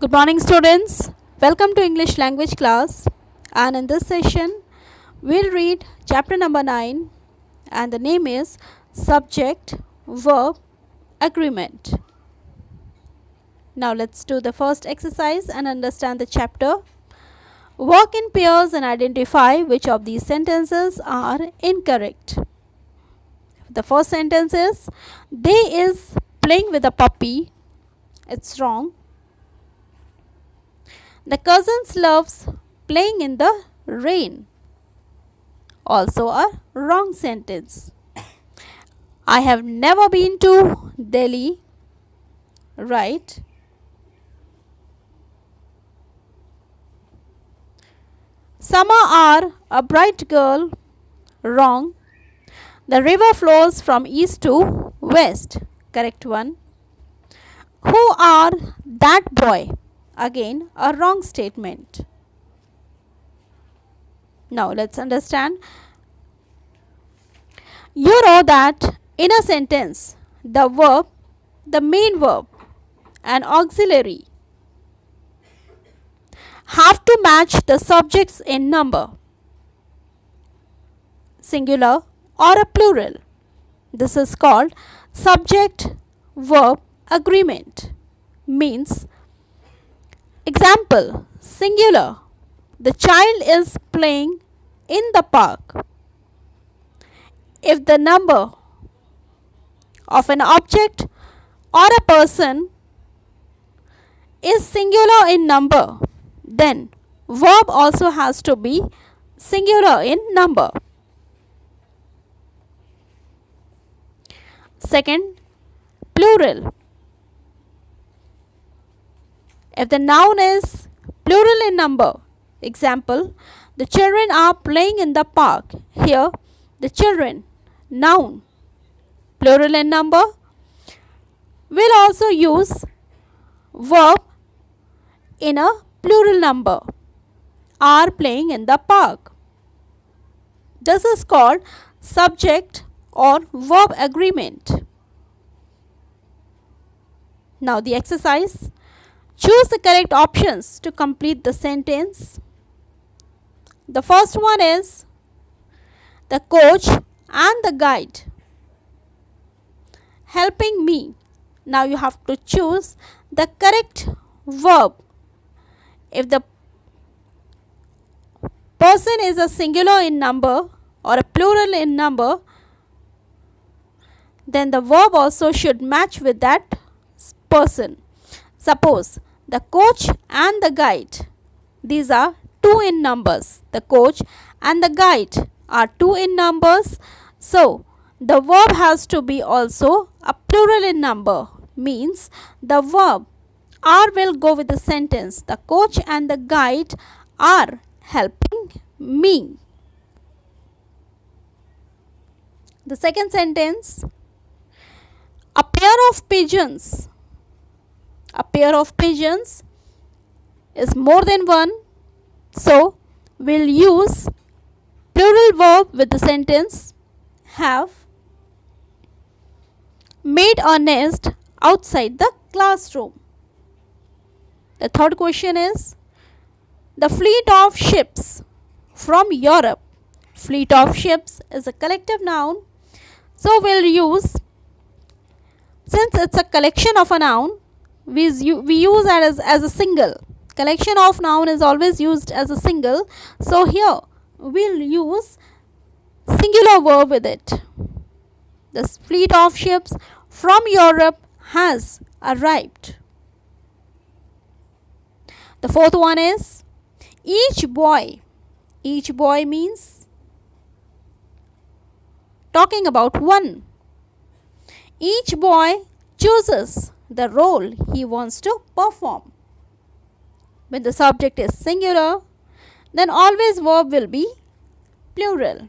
Good morning, students. Welcome to English language class. And in this session, we'll read chapter number 9, and the name is Subject, Verb, Agreement. Now, let's do the first exercise and understand the chapter. Work in pairs and identify which of these sentences are incorrect. The first sentence is They is playing with a puppy. It's wrong. The cousins loves playing in the rain. Also a wrong sentence. I have never been to Delhi. Right. Summer are a bright girl. Wrong. The river flows from east to west. Correct one. Who are that boy? Again, a wrong statement. Now, let's understand. You know that in a sentence, the verb, the main verb, and auxiliary have to match the subjects in number, singular or a plural. This is called subject-verb agreement. Means, example, singular. The child is playing in the park. If the number of an object or a person is singular in number, then verb also has to be singular in number. Second, plural. If the noun is plural in number, example, the children are playing in the park. Here, the children, noun, plural in number. We'll also use verb in a plural number, are playing in the park. This is called subject or verb agreement. Now the exercise. Choose the correct options to complete the sentence. The first one is the coach and the guide helping me. Now you have to choose the correct verb. If the person is a singular in number or a plural in number, then the verb also should match with that person. Suppose the coach and the guide, these are two in numbers. The coach and the guide are two in numbers. So the verb has to be also a plural in number. Means the verb are will go with the sentence. The coach and the guide are helping me. The second sentence, a pair of pigeons. A pair of pigeons is more than one. So, we'll use plural verb with the sentence have made a nest outside the classroom. The third question is the fleet of ships from Europe. Fleet of ships is a collective noun. So, we'll use, since it's a collection of a noun, we use that as a single. Collection of noun is always used as a single. So here we'll use singular verb with it. The fleet of ships from Europe has arrived. The fourth one is each boy. Each boy means talking about one. Each boy chooses the role he wants to perform. When the subject is singular, then always verb will be plural.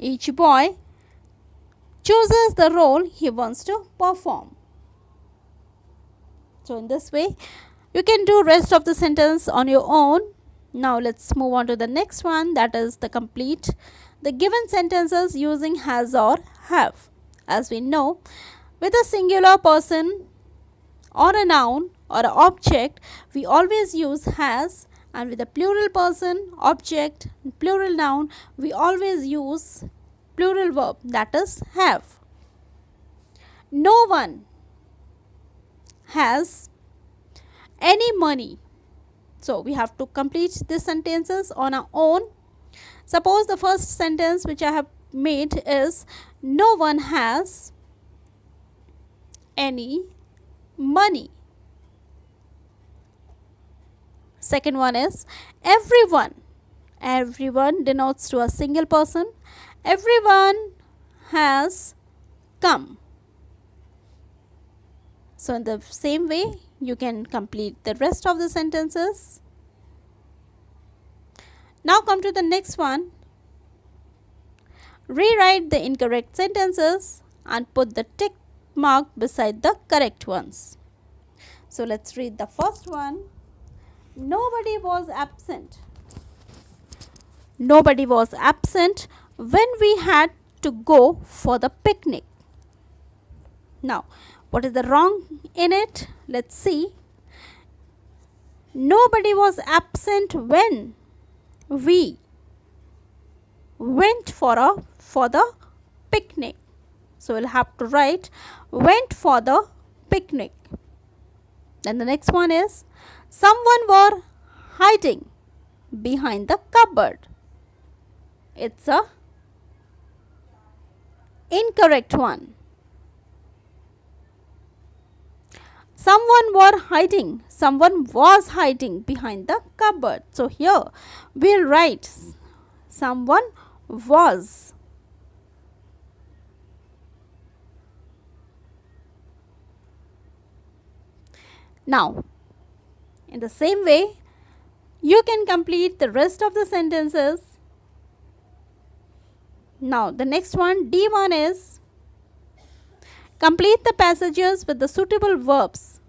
Each boy chooses the role he wants to perform. So in this way, you can do rest of the sentence on your own. Now let's move on to the next one, that is the complete the given sentences using has or have. As we know, with a singular person or a noun or a object, we always use has, and with a plural person, object, plural noun, we always use plural verb, that is have. No one has any money. So we have to complete these sentences on our own. Suppose the first sentence which I have made is no one has any money. Second one is everyone. Everyone denotes to a single person. Everyone has come. So in the same way, you can complete the rest of the sentences. Now come to the next one. Rewrite the incorrect sentences and put the tick mark beside the correct ones. So let's read the first one. Nobody was absent. Nobody was absent when we had to go for the picnic. Now, what is the wrong in it? Let's see. Nobody was absent when we went for the picnic. So we'll have to write went for the picnic. Then the next one is someone were hiding behind the cupboard. It's a incorrect one. Someone were hiding. Someone was hiding behind the cupboard. So here we'll write someone was. Now, in the same way, you can complete the rest of the sentences. Now, the next one, D1 is complete the passages with the suitable verbs.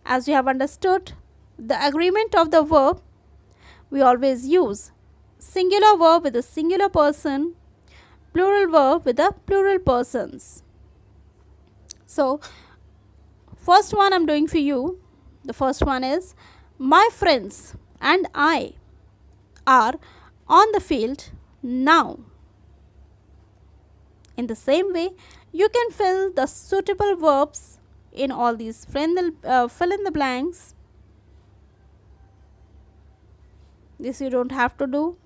As you have understood, the agreement of the verb, we always use singular verb with a singular person, plural verb with a plural persons. So, first one I'm doing for you. The first one is my friends and I are on the field now. In the same way, you can fill the suitable verbs in all these fill in the blanks. This you don't have to do.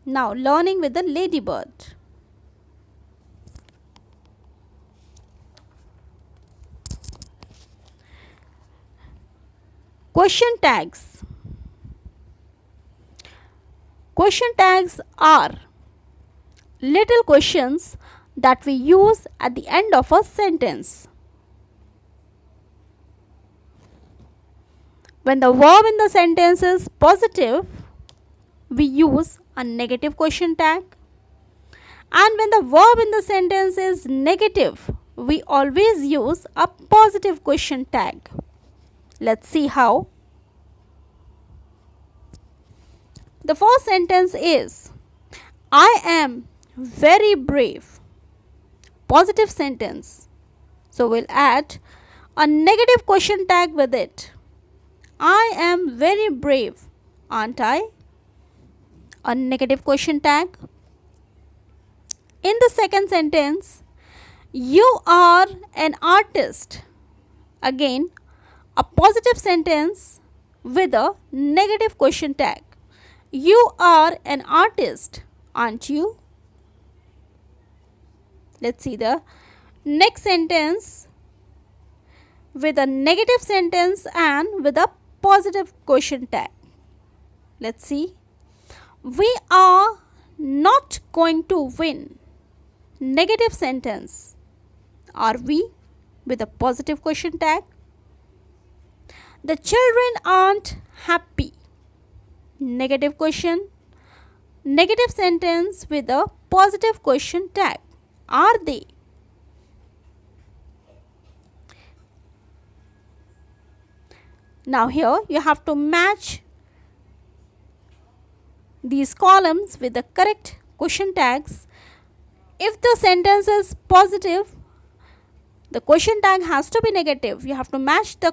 Now, learning with the ladybird. Question tags. Question tags are little questions that we use at the end of a sentence. When the verb in the sentence is positive, we use a negative question tag. And when the verb in the sentence is negative, we always use a positive question tag. Let's see how. The first sentence is I am very brave. Positive sentence. So we'll add a negative question tag with it. I am very brave, aren't I? A negative question tag. In the second sentence, you are an artist. Again, a positive sentence with a negative question tag. You are an artist, aren't you? Let's see the next sentence with a negative sentence and with a positive question tag. Let's see. We are not going to win. Negative sentence. Are we? With a positive question tag. The children aren't happy. Negative question. Negative sentence with a positive question tag. Are they? Now here you have to match these columns with the correct question tags. If the sentence is positive, the question tag has to be negative. You have to match the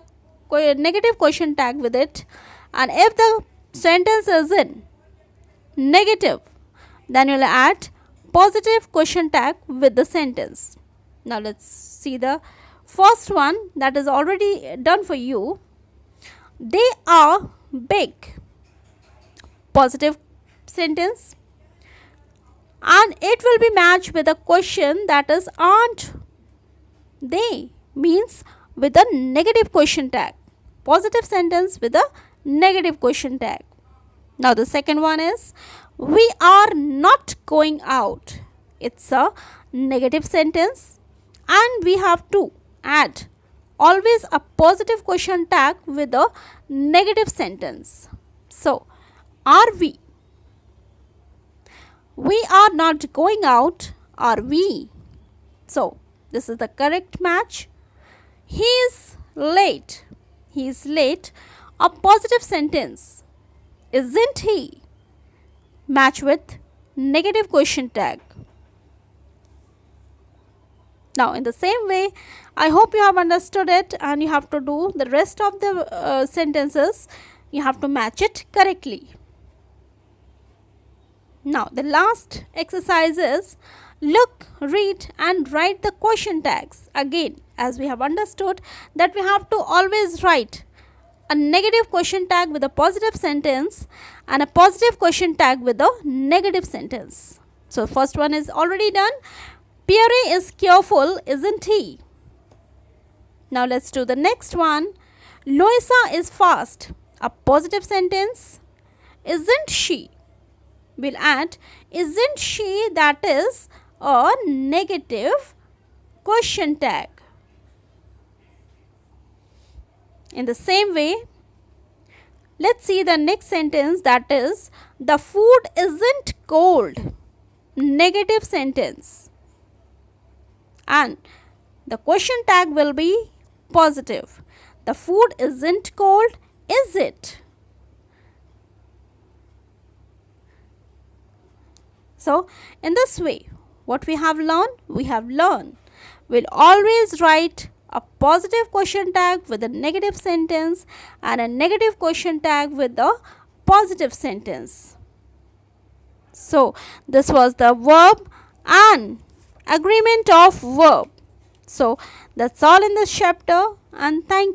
negative question tag with it. And if the sentence is in negative, then you will add positive question tag with the sentence. Now let's see the first one that is already done for you. They are big. Positive sentence. And it will be matched with a question that is aren't they, means with a negative question tag. Positive sentence with a negative question tag. Now the second one is we are not going out. It's a negative sentence and we have to add always a positive question tag with a negative sentence. So are we? We are not going out, are we? So this is the correct match. He is late. He is late. A positive sentence. Isn't he? Match with negative question tag. Now in the same way, I hope you have understood it and you have to do the rest of the sentences. You have to match it correctly. Now the last exercise is look, read and write the question tags. Again, as we have understood that we have to always write a negative question tag with a positive sentence and a positive question tag with a negative sentence. So first one is already done. Pierre is careful, isn't he? Now let's do the next one. Louisa is fast. A positive sentence. Isn't she? We'll add isn't she, that is a negative question tag. In the same way, let's see the next sentence, that is the food isn't cold. Negative sentence. And the question tag will be positive. The food isn't cold, is it? So in this way, what we have learned? We have learned we'll always write a positive question tag with a negative sentence and a negative question tag with the positive sentence. So this was the verb and agreement of verb. So that's all in this chapter and thank you.